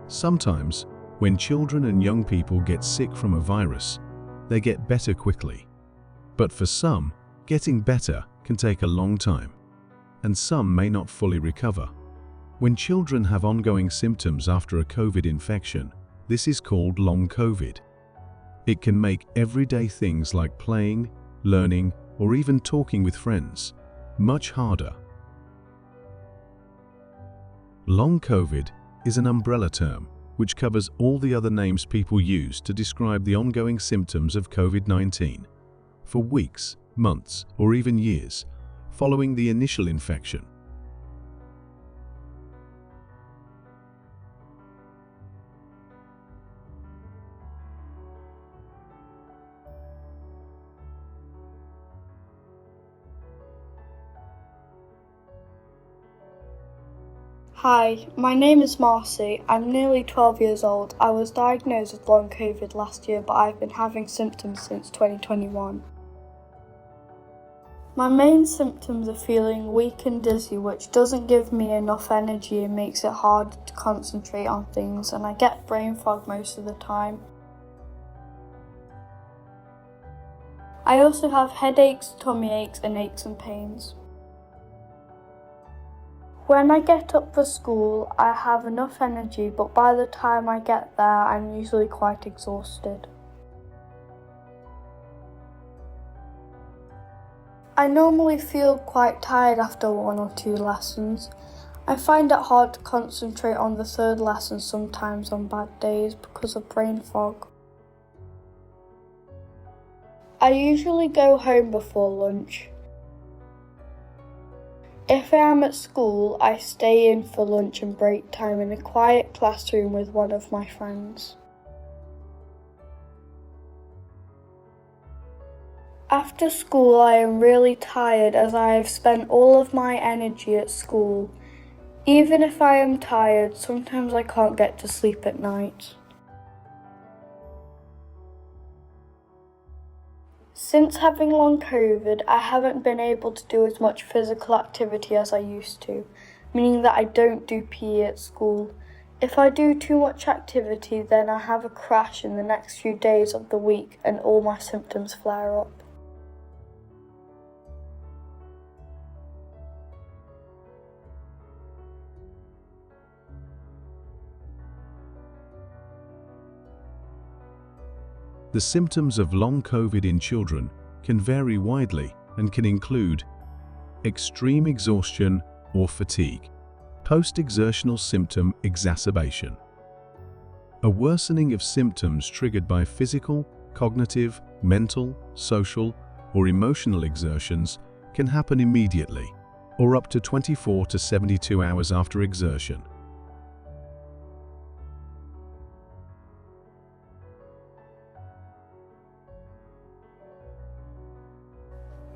Sometimes, when children and young people get sick from a virus, they get better quickly. But for some, getting better can take a long time, and some may not fully recover. When children have ongoing symptoms after a COVID infection, this is called long COVID. It can make everyday things like playing, learning, or even talking with friends much harder. Long COVID is an umbrella term which covers all the other names people use to describe the ongoing symptoms of COVID-19 for weeks, months, or even years following the initial infection. Hi, my name is Marcy. I'm nearly 12 years old. I was diagnosed with long COVID last year, but I've been having symptoms since 2021. My main symptoms are feeling weak and dizzy, which doesn't give me enough energy and makes it hard to concentrate on things, and I get brain fog most of the time. I also have headaches, tummy aches, and aches and pains. When I get up for school, I have enough energy, but by the time I get there, I'm usually quite exhausted. I normally feel quite tired after 1 or 2 lessons. I find it hard to concentrate on the 3rd lesson sometimes on bad days because of brain fog. I usually go home before lunch. If I am at school, I stay in for lunch and break time in a quiet classroom with one of my friends. After school, I am really tired as I have spent all of my energy at school. Even if I am tired, sometimes I can't get to sleep at night. Since having long COVID, I haven't been able to do as much physical activity as I used to, meaning that I don't do PE at school. If I do too much activity, then I have a crash in the next few days of the week and all my symptoms flare up. The symptoms of long COVID in children can vary widely and can include extreme exhaustion or fatigue, post-exertional symptom exacerbation, a worsening of symptoms triggered by physical, cognitive, mental, social, or emotional exertions can happen immediately or up to 24 to 72 hours after exertion.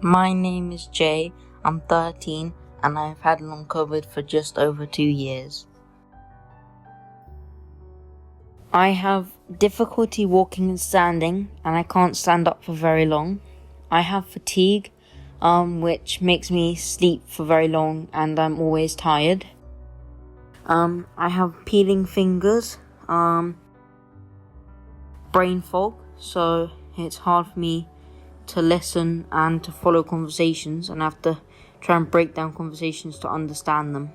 My name is Jay, I'm 13 and I've had long COVID for just over 2 years. I have difficulty walking and standing and I can't stand up for very long. I have fatigue, which makes me sleep for very long and I'm always tired. I have peeling fingers, brain fog, so it's hard for me to listen and to follow conversations, and I have to try and break down conversations to understand them.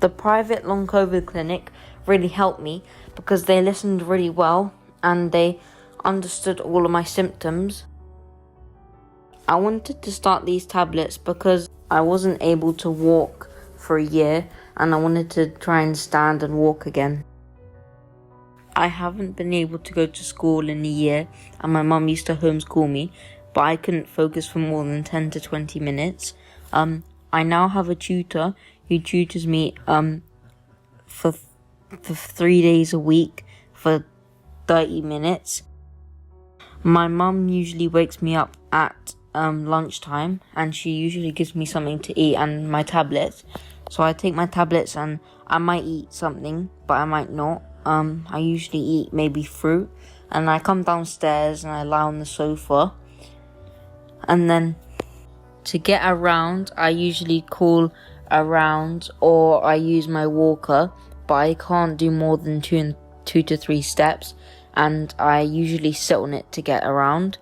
The private long COVID clinic really helped me because they listened really well and they understood all of my symptoms. I wanted to start these tablets because I wasn't able to walk for a year and I wanted to try and stand and walk again. I haven't been able to go to school in a year and my mum used to homeschool me, but I couldn't focus for more than 10 to 20 minutes. I now have a tutor who tutors me for 3 days a week for 30 minutes. My mum usually wakes me up at lunchtime and she usually gives me something to eat and my tablets. So I take my tablets and I might eat something, but I might not. I usually eat maybe fruit, and I come downstairs and I lie on the sofa. And then to get around, I usually call around or I use my walker but I can't do more than two to three steps, and I usually sit on it to get around.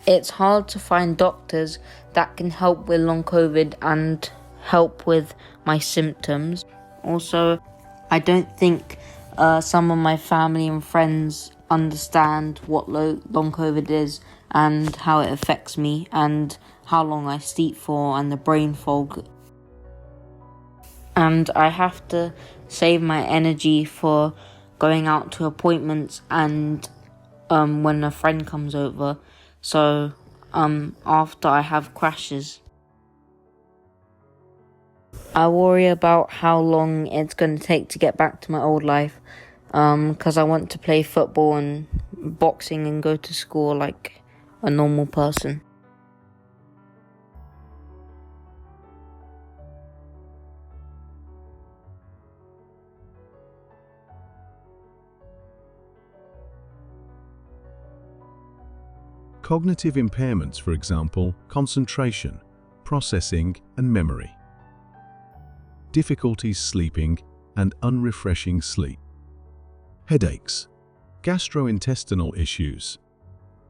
It's hard to find doctors that can help with long COVID and help with my symptoms. Also, I don't think some of my family and friends understand what long COVID is and how it affects me and how long I sleep for and the brain fog. And I have to save my energy for going out to appointments and when a friend comes over. So after I have crashes, I worry about how long it's going to take to get back to my old life, because I want to play football and boxing and go to school like a normal person. Cognitive impairments, for example, concentration, processing, and memory. Difficulties sleeping and unrefreshing sleep. Headaches, gastrointestinal issues,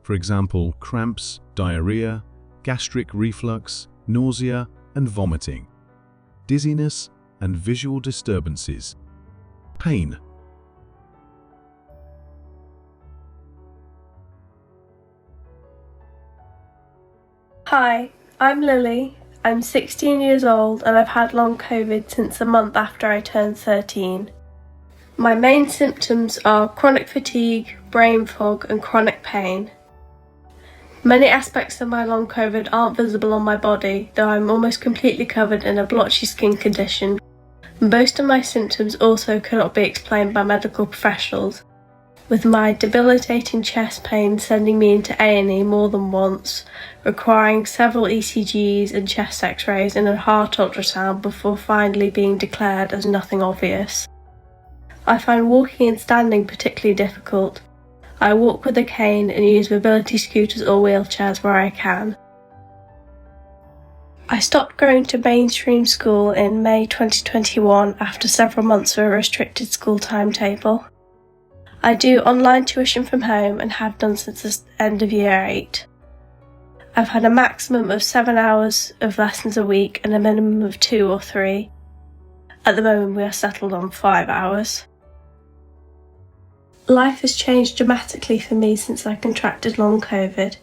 for example, cramps, diarrhea, gastric reflux, nausea and vomiting, dizziness and visual disturbances. Pain. Hi, I'm Lily. I'm 16 years old and I've had long COVID since a month after I turned 13. My main symptoms are chronic fatigue, brain fog and chronic pain. Many aspects of my long COVID aren't visible on my body, though I'm almost completely covered in a blotchy skin condition. Most of my symptoms also cannot be explained by medical professionals, with my debilitating chest pain sending me into A&E more than once, requiring several ECGs and chest x-rays and a heart ultrasound before finally being declared as nothing obvious. I find walking and standing particularly difficult. I walk with a cane and use mobility scooters or wheelchairs where I can. I stopped going to mainstream school in May 2021 after several months of a restricted school timetable. I do online tuition from home and have done since the end of year 8. I've had a maximum of 7 hours of lessons a week and a minimum of 2 or 3. At the moment we are settled on 5 hours. Life has changed dramatically for me since I contracted long COVID.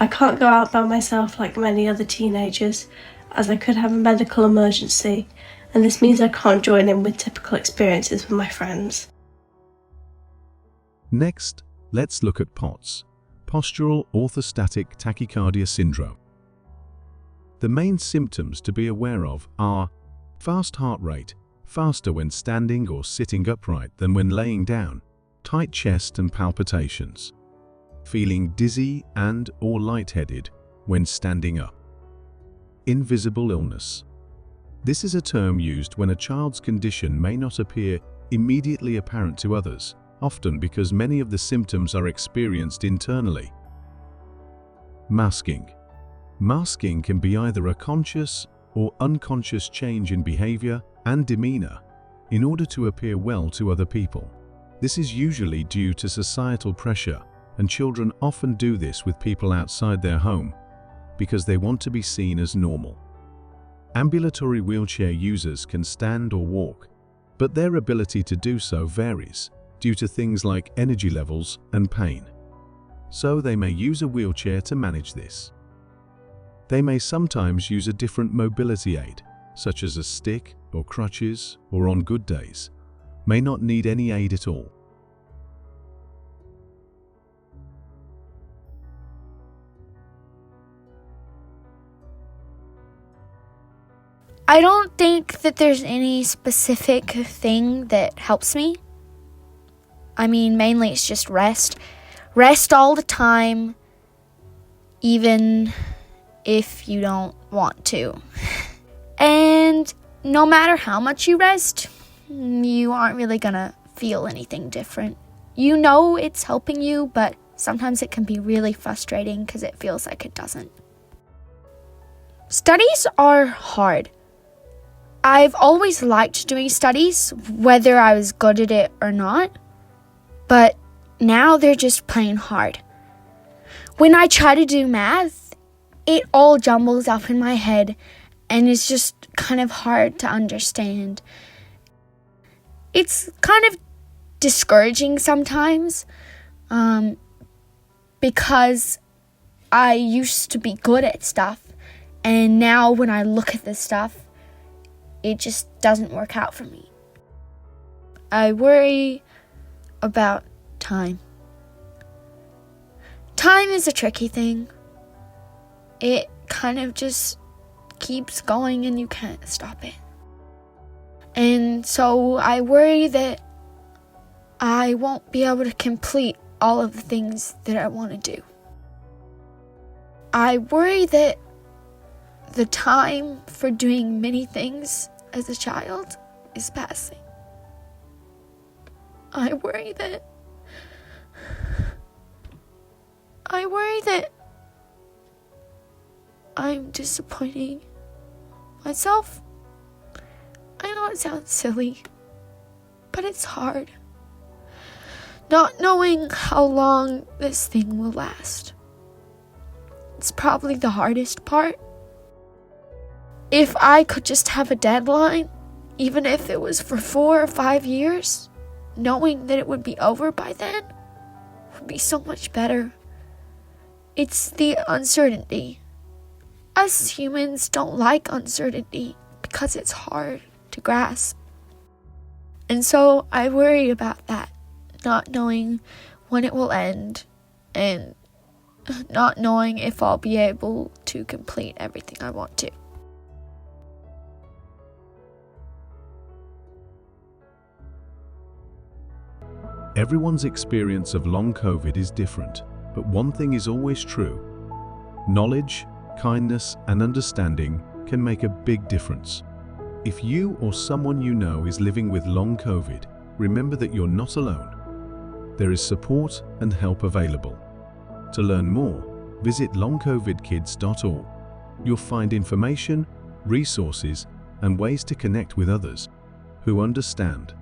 I can't go out by myself like many other teenagers, as I could have a medical emergency, and this means I can't join in with typical experiences with my friends. Next, let's look at POTS, postural orthostatic tachycardia syndrome. The main symptoms to be aware of are fast heart rate, faster when standing or sitting upright than when laying down, tight chest and palpitations, feeling dizzy and/or lightheaded when standing up. Invisible illness. This is a term used when a child's condition may not appear immediately apparent to others, often because many of the symptoms are experienced internally. Masking. Masking can be either a conscious or unconscious change in behavior and demeanor in order to appear well to other people. This is usually due to societal pressure, and children often do this with people outside their home because they want to be seen as normal. Ambulatory wheelchair users can stand or walk, but their ability to do so varies due to things like energy levels and pain. So they may use a wheelchair to manage this. They may sometimes use a different mobility aid, such as a stick or crutches, or on good days, may not need any aid at all. I don't think that there's any specific thing that helps me. I mean, mainly it's just rest. Rest all the time, even if you don't want to. And no matter how much you rest, you aren't really gonna feel anything different. You know it's helping you, but sometimes it can be really frustrating because it feels like it doesn't. Studies are hard. I've always liked doing studies, whether I was good at it or not, but now they're just plain hard. When I try to do math, it all jumbles up in my head and it's just kind of hard to understand. It's kind of discouraging sometimes, because I used to be good at stuff, and now when I look at this stuff, it just doesn't work out for me. I worry about time. Time is a tricky thing. It kind of just keeps going and you can't stop it. And so I worry that I won't be able to complete all of the things that I want to do. I worry that the time for doing many things as a child is passing. I worry that I'm disappointing myself. I know it sounds silly, but it's hard. Not knowing how long this thing will last. It's probably the hardest part. If I could just have a deadline, even if it was for 4 or 5 years, knowing that it would be over by then would be so much better. It's the uncertainty. Us humans don't like uncertainty because it's hard to grasp. And so I worry about that, not knowing when it will end and not knowing if I'll be able to complete everything I want to. Everyone's experience of long COVID is different, but one thing is always true. Knowledge, kindness, and understanding can make a big difference. If you or someone you know is living with long COVID, remember that you're not alone. There is support and help available. To learn more, visit longcovidkids.org. You'll find information, resources, and ways to connect with others who understand.